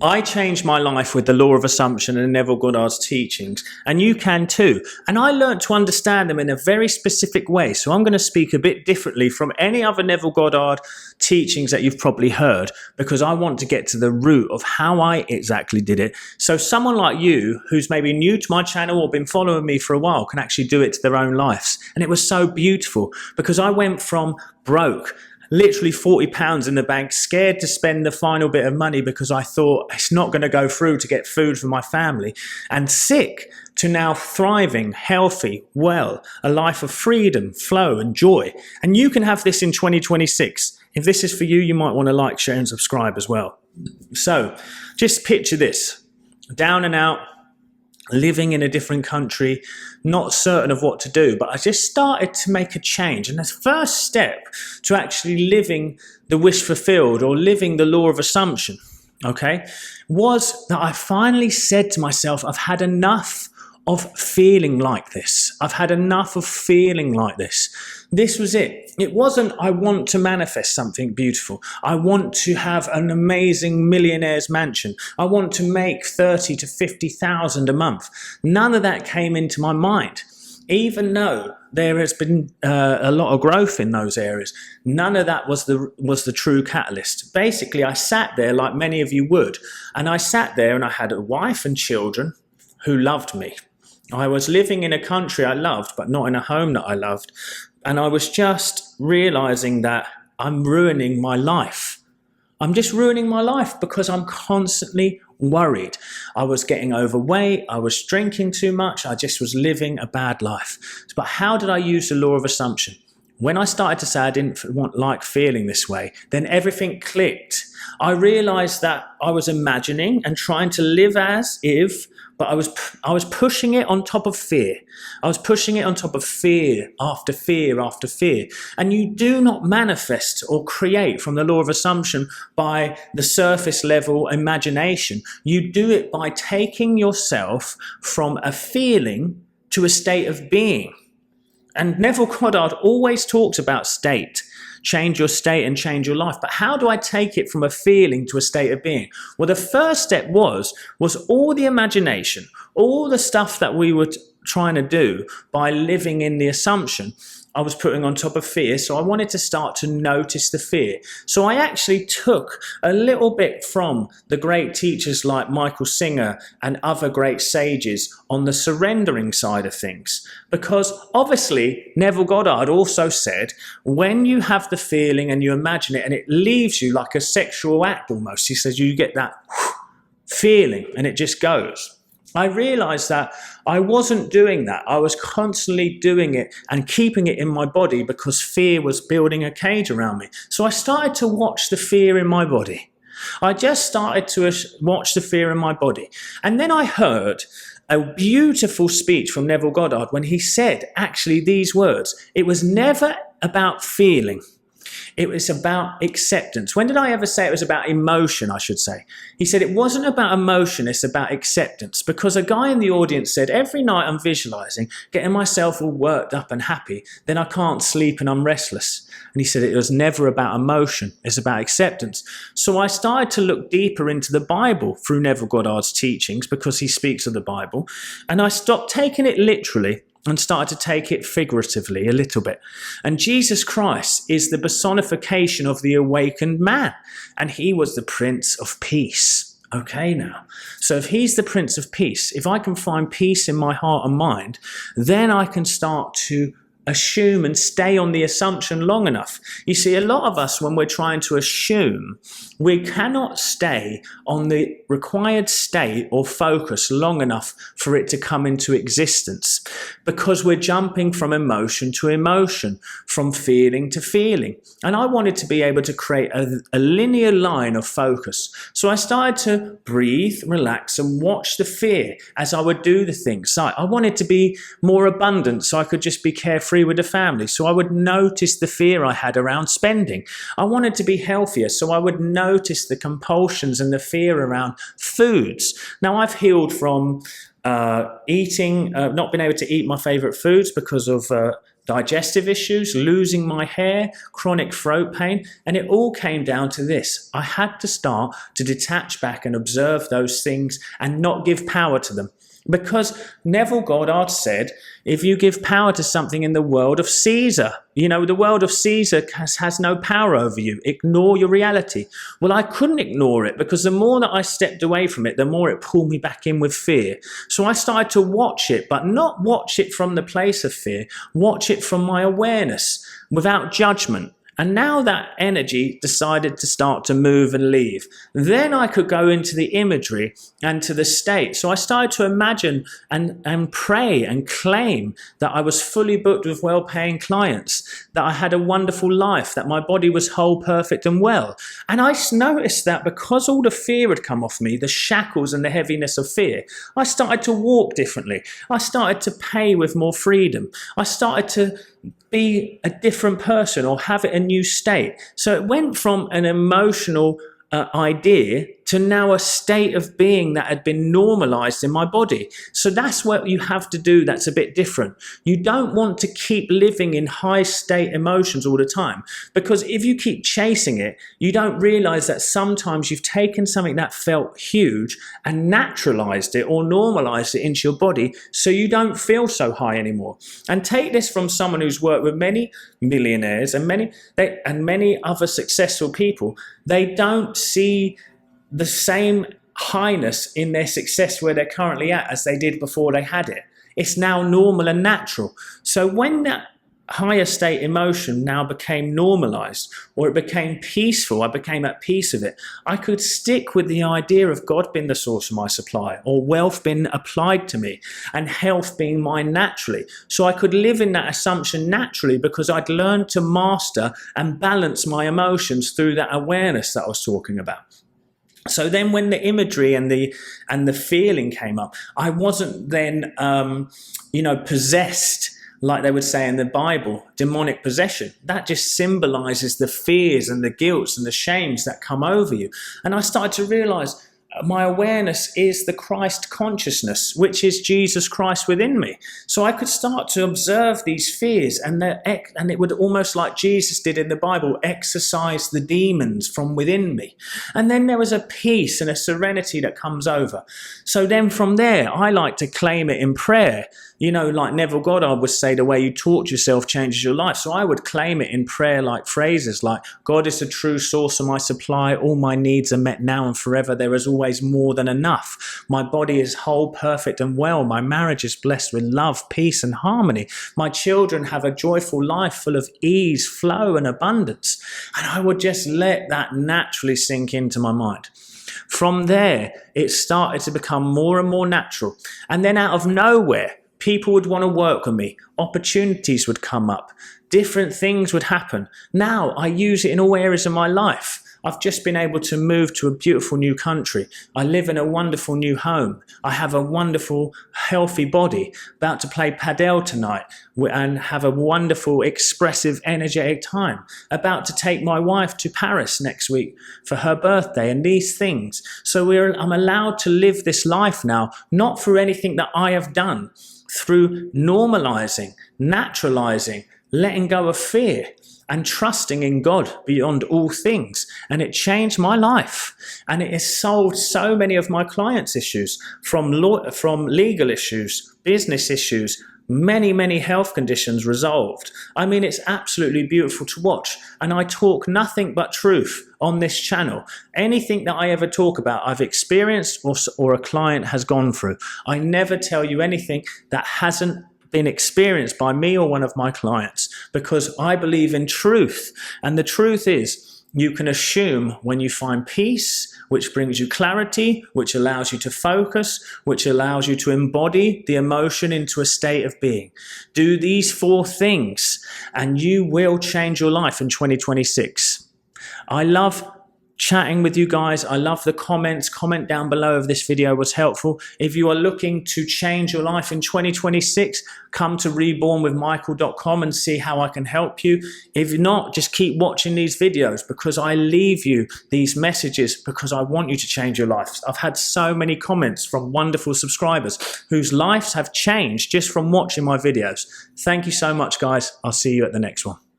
I changed my life with the law of assumption and Neville Goddard's teachings, and you can too. And I learned to understand them in a very specific way. So I'm going to speak a bit differently from any other Neville Goddard teachings that you've probably heard, because I want to get to the root of how I exactly did it. So someone like you, who's maybe new to my channel or been following me for a while, can actually do it to their own lives. And it was so beautiful, because I went from broke, literally £40 in the bank, scared to spend the final bit of money because I thought it's not going to go through to get food for my family, and sick, to now thriving, healthy, well, a life of freedom, flow and joy. And you can have this in 2026. If this is for you, you might want to like, share and subscribe as well. So just picture this: down and out, living in a different country, not certain of what to do, but I just started to make a change. And the first step to actually living the wish fulfilled, or living the law of assumption, okay, was that I finally said to myself, I've had enough of feeling like this. I've had enough of feeling like this. This was it. It wasn't, I want to manifest something beautiful. I want to have an amazing millionaire's mansion. I want to make 30 to 50,000 a month. None of that came into my mind. Even though there has been a lot of growth in those areas, none of that was the true catalyst. Basically, I sat there like many of you would, and I sat there and I had a wife and children who loved me. I was living in a country I loved, but not in a home that I loved. And I was just realizing that I'm ruining my life. I'm just ruining my life because I'm constantly worried. I was getting overweight. I was drinking too much. I just was living a bad life. But how did I use the law of assumption? When I started to say I didn't like feeling this way, then everything clicked. I realized that I was imagining and trying to live as if, but I was pushing it on top of fear. I was pushing it on top of fear after fear after fear. And you do not manifest or create from the law of assumption by the surface level imagination. You do it by taking yourself from a feeling to a state of being. And Neville Goddard always talks about state. Change your state and change your life. But how do I take it from a feeling to a state of being? Well, the first step was all the imagination, all the stuff that we were trying to do by living in the assumption, I was putting on top of fear. So I wanted to start to notice the fear. So I actually took a little bit from the great teachers like Michael Singer and other great sages on the surrendering side of things. Because obviously Neville Goddard also said, when you have the feeling and you imagine it and it leaves you like a sexual act almost, he says you get that feeling and it just goes. I realized that I wasn't doing that. I was constantly doing it and keeping it in my body because fear was building a cage around me. So I started to watch the fear in my body. I just started to watch the fear in my body. And then I heard a beautiful speech from Neville Goddard when he said actually these words: it was never about feeling. It was about acceptance. When did I ever say it was about emotion, I should say? He said it wasn't about emotion, it's about acceptance. Because a guy in the audience said, every night I'm visualizing, getting myself all worked up and happy, then I can't sleep and I'm restless. And he said it was never about emotion, it's about acceptance. So I started to look deeper into the Bible through Neville Goddard's teachings, because he speaks of the Bible, and I stopped taking it literally and started to take it figuratively a little bit. And Jesus Christ is the personification of the awakened man. And he was the Prince of Peace. Okay now. So if he's the Prince of Peace, if I can find peace in my heart and mind, then I can start to assume and stay on the assumption long enough. You see, a lot of us, when we're trying to assume, we cannot stay on the required state or focus long enough for it to come into existence, because we're jumping from emotion to emotion, from feeling to feeling. And I wanted to be able to create a linear line of focus. So I started to breathe, relax, and watch the fear as I would do the things. So I wanted to be more abundant, so I could just be carefree with the family. So I would notice the fear I had around spending. I wanted to be healthier, so I would notice the compulsions and the fear around foods. Now I've healed from not being able to eat my favorite foods because of digestive issues, losing my hair, chronic throat pain, and it all came down to this. I had to start to detach back and observe those things and not give power to them. Because Neville Goddard said, if you give power to something in the world of Caesar, the world of Caesar has no power over you. Ignore your reality. Well, I couldn't ignore it because the more that I stepped away from it, the more it pulled me back in with fear. So I started to watch it, but not watch it from the place of fear, watch it from my awareness without judgment. And now that energy decided to start to move and leave. Then I could go into the imagery and to the state. So I started to imagine and pray and claim that I was fully booked with well-paying clients, that I had a wonderful life, that my body was whole, perfect and well. And I noticed that because all the fear had come off me, the shackles and the heaviness of fear, I started to walk differently. I started to pay with more freedom. I started to be a different person or have it a new state. So it went from an emotional idea to now a state of being that had been normalized in my body. So that's what you have to do that's a bit different. You don't want to keep living in high state emotions all the time, because if you keep chasing it, you don't realize that sometimes you've taken something that felt huge and naturalized it or normalized it into your body so you don't feel so high anymore. And take this from someone who's worked with many millionaires and many other successful people. They don't see the same highness in their success where they're currently at as they did before they had it. It's now normal and natural. So when that higher state emotion now became normalized, or it became peaceful, I became at peace with it, I could stick with the idea of God being the source of my supply, or wealth being applied to me, and health being mine naturally. So I could live in that assumption naturally because I'd learned to master and balance my emotions through that awareness that I was talking about. So then when the imagery and the feeling came up, I wasn't then, possessed, like they would say in the Bible, demonic possession. That just symbolizes the fears and the guilts and the shames that come over you. And I started to realize my awareness is the Christ consciousness, which is Jesus Christ within me. So I could start to observe these fears, and it would almost like Jesus did in the Bible, exorcise the demons from within me. And then there was a peace and a serenity that comes over. So then from there, I like to claim it in prayer. Like Neville Goddard would say, the way you talk to yourself changes your life. So I would claim it in prayer, like phrases like, God is the true source of my supply. All my needs are met now and forever. There is always more than enough. My body is whole, perfect and well. My marriage is blessed with love, peace and harmony. My children have a joyful life full of ease, flow and abundance. And I would just let that naturally sink into my mind. From there, it started to become more and more natural. And then out of nowhere, people would want to work with me. Opportunities would come up. Different things would happen. Now I use it in all areas of my life. I've just been able to move to a beautiful new country. I live in a wonderful new home. I have a wonderful, healthy body. About to play padel tonight and have a wonderful, expressive, energetic time. About to take my wife to Paris next week for her birthday and these things. So I'm allowed to live this life now, not through anything that I have done, through normalizing, naturalizing, letting go of fear and trusting in God beyond all things. And it changed my life. And it has solved so many of my clients' issues, from legal issues, business issues, many health conditions resolved. I mean, it's absolutely beautiful to watch. And I talk nothing but truth on this channel. Anything that I ever talk about, I've experienced or a client has gone through. I never tell you anything that hasn't been experienced by me or one of my clients, because I believe in truth. And the truth is, you can assume when you find peace, which brings you clarity, which allows you to focus, which allows you to embody the emotion into a state of being. Do these 4 things and you will change your life in 2026. I love chatting with you guys. I love the comments. Comment down below if this video was helpful. If you are looking to change your life in 2026, come to rebornwithmichael.com and see how I can help you. If not, just keep watching these videos, because I leave you these messages because I want you to change your life. I've had so many comments from wonderful subscribers whose lives have changed just from watching my videos. Thank you so much, guys. I'll see you at the next one.